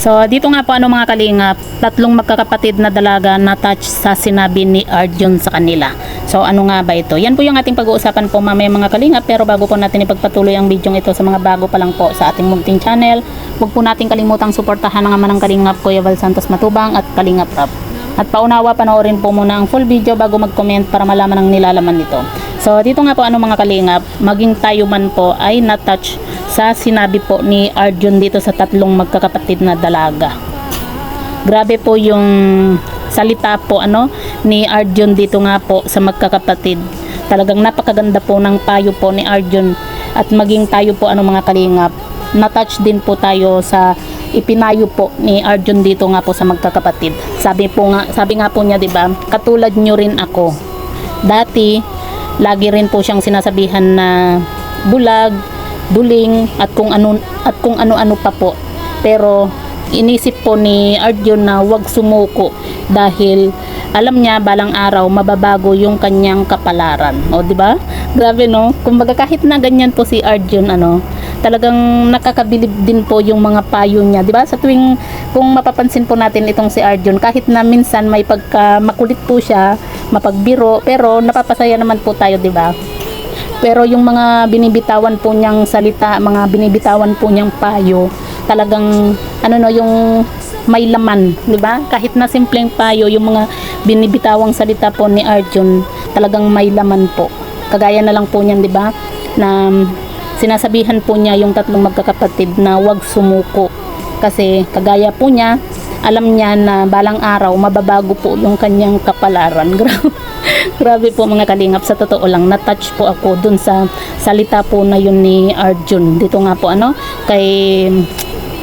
So dito nga po mga kalingap, tatlong magkakapatid na dalaga na touch sa sinabi ni Arjun sa kanila. So ano nga ba ito? Yan po yung ating pag-uusapan po mamaya mga kalingap, pero bago po natin ipagpatuloy ang video ito sa mga bago pa lang po sa ating munting channel, huwag po natin kalimutang suportahan ang ama ng Kalingap, Kuya Val Santos Matubang at Kalingap Rap. At paunawa, panoorin po muna ang full video bago mag-comment para malaman ang nilalaman nito. So dito nga po mga kalingap, maging tayo man po ay na-touch sa sinabi po ni Arjun dito sa tatlong magkakapatid na dalaga. Grabe po yung salita po ni Arjun dito nga po sa magkakapatid. Talagang napakaganda po ng payo po ni Arjun, at maging tayo po mga kalingap, na-touch din po tayo sa ipinayo po ni Arjun dito nga po sa magkakapatid. Sabi nga po niya, 'di ba? Katulad nyo rin ako. Dati lagi rin po siyang sinasabihan na bulag, duling at kung ano-ano pa po. Pero inisip po ni Arjun na wag sumuko dahil alam niya balang araw mababago yung kanyang kapalaran. O di ba? Grabe no? Kumbaga kahit na ganyan po si Arjun talagang nakakabilib din po yung mga payo niya, 'di ba? Sa tuwing kung mapapansin po natin itong si Arjun, kahit na minsan may pagka makulit po siya, mapagbiro, pero napapasaya naman po tayo, 'di ba? Pero yung mga binibitawan po niyang salita, mga binibitawan po niyang payo, talagang yung may laman, 'di ba? Kahit na simpleng payo, yung mga binibitawang salita po ni Arjun, talagang may laman po. Kagaya na lang po niyan, 'di ba? Na sinasabihan po niya yung tatlong magkakapatid na wag sumuko. Kasi kagaya po niya, alam niya na balang araw mababago po yung kanyang kapalaran. Grabe po mga kalingap, sa totoo lang na-touch po ako dun sa salita po na yun ni Arjun. Dito nga po kay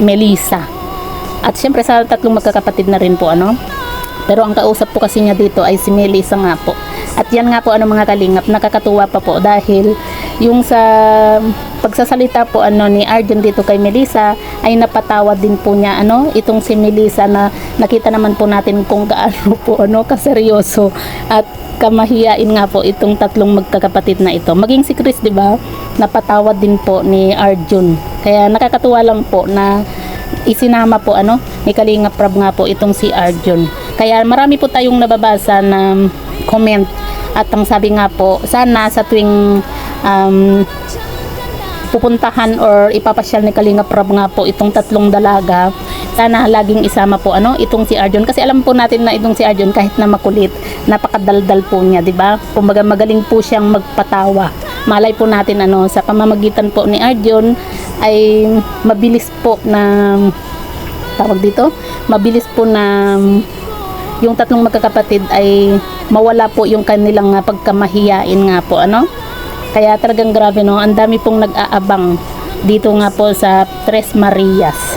Melissa. At syempre sa tatlong magkakapatid na rin po Pero ang kausap po kasi niya dito ay si Melissa nga po. At yan nga po mga kalingap, nakakatuwa pa po dahil yung sa pagsasalita po ni Arjun dito kay Melissa ay napatawa din po niya itong si Melissa, na nakita naman po natin kung gaano po kaseryoso at kamahiyain nga po itong tatlong magkakapatid na ito. Maging si Chris, 'di ba? Napatawa din po ni Arjun. Kaya nakakatuwa lang po na isinama po ni Kalingap Rab nga po itong si Arjun. Kaya marami po tayong nababasa na comment, at ang sabi nga po, sana sa tuwing pupuntahan or ipapasyal ni Kalingap Rab nga po itong tatlong dalaga, sana laging isama po itong si Arjun, kasi alam po natin na itong si Arjun kahit na makulit, napakadaldal po niya, 'di ba? Kumbaga magaling po siyang magpatawa. Malay po natin sa pamamagitan po ni Arjun ay mabilis po na mabilis po na yung tatlong magkakapatid ay mawala po yung kanilang pagkamahiyain nga po Kaya talagang grabe ang dami pong nag-aabang dito nga po sa Tres Marias.